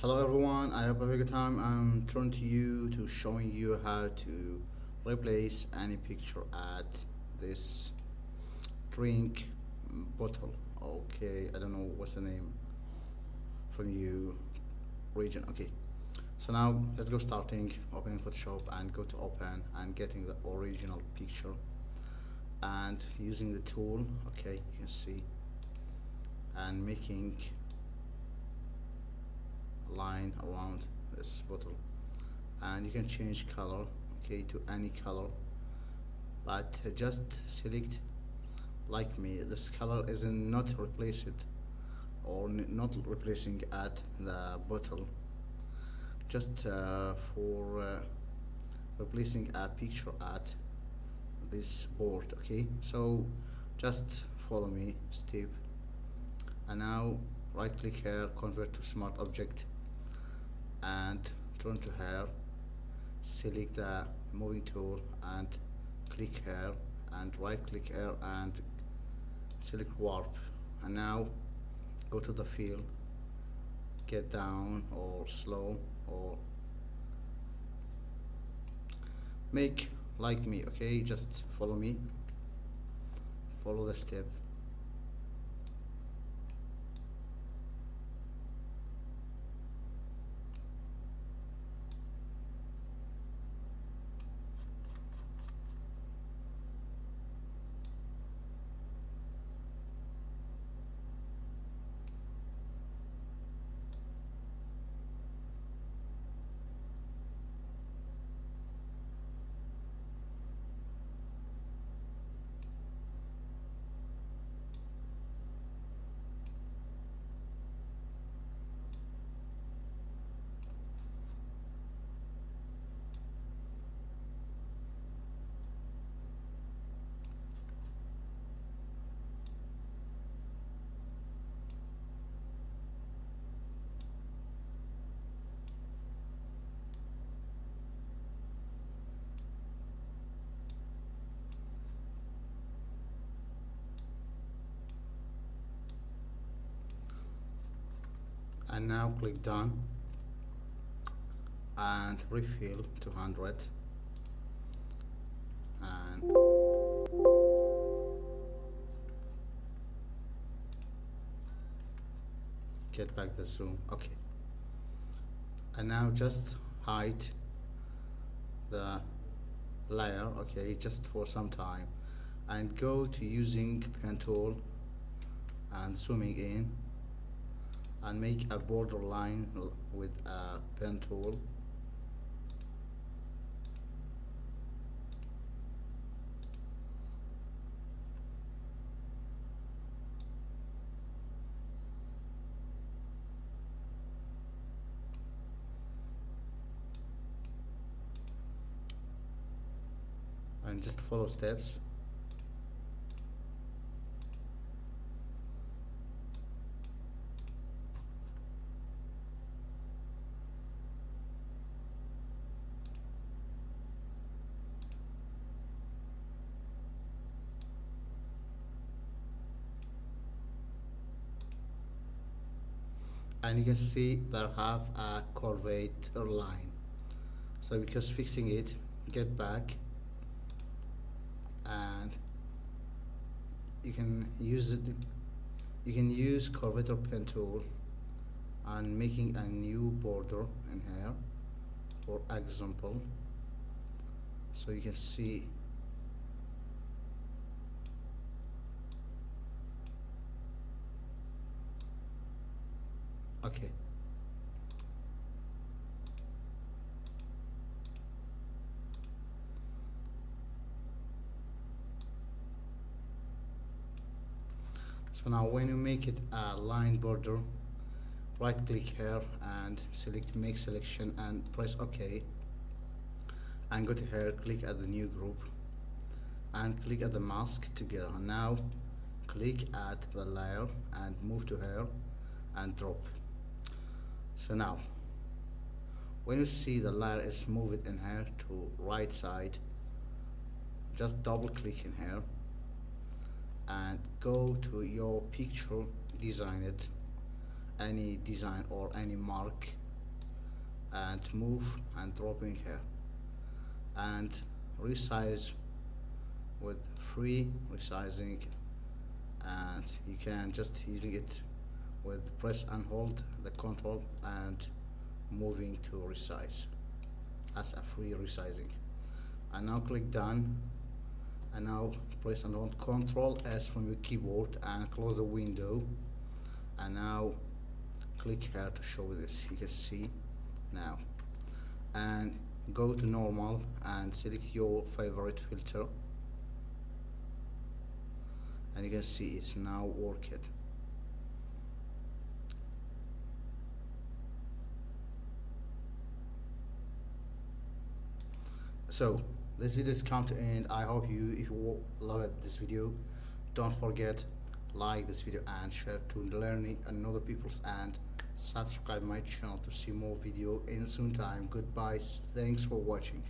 Hello everyone, I hope you have a good time. I'm turning to you to showing you how to replace any picture at this drink bottle. Okay, I don't know what's the name from you region. Okay, so now let's go starting opening Photoshop and go to open and getting the original picture and using the tool. Okay, you can see and making a line around this bottle, and you can change color, okay, to any color, but just select like me this color is not replaced or not replacing at the bottle, just for replacing a picture at this board. Okay, so just follow me step, and now right click here, convert to smart object, and turn to here, select the moving tool and click here, and right click here and select warp, and now go to the fill, get down or slow or make like me. Okay, just follow me, follow the step. And now click done and refill 200, and get back the zoom. Okay, and now just hide the layer, okay, just for some time, and go to using pen tool and zooming in and make a border line with a pen tool, and just follow steps. And you can see that I have a curvature line, so because fixing it, get back, and you can use it, you can use curvature pen tool and making a new border in here, for example, so you can see. Okay, so now when you make it a line border, right click here and select make selection and press OK, and go to here, click at the new group and click at the mask together. Now click at the layer and move to here and drop. So now when you see the layer is moved in here to right side, just double click in here and go to your picture, design it, any design or any mark, and move and dropping here and resize with free resizing, and you can just using it with press and hold the control and moving to resize as a free resizing. And now click done, and now press and hold Control S from your keyboard and close the window, and now click here to show this. You can see now, and go to normal and select your favorite filter, and you can see it's now working. So this video is come to end. I hope if you love this video, don't forget like this video and share to learning another people's, and subscribe my channel to see more video in soon time. Goodbye, thanks for watching.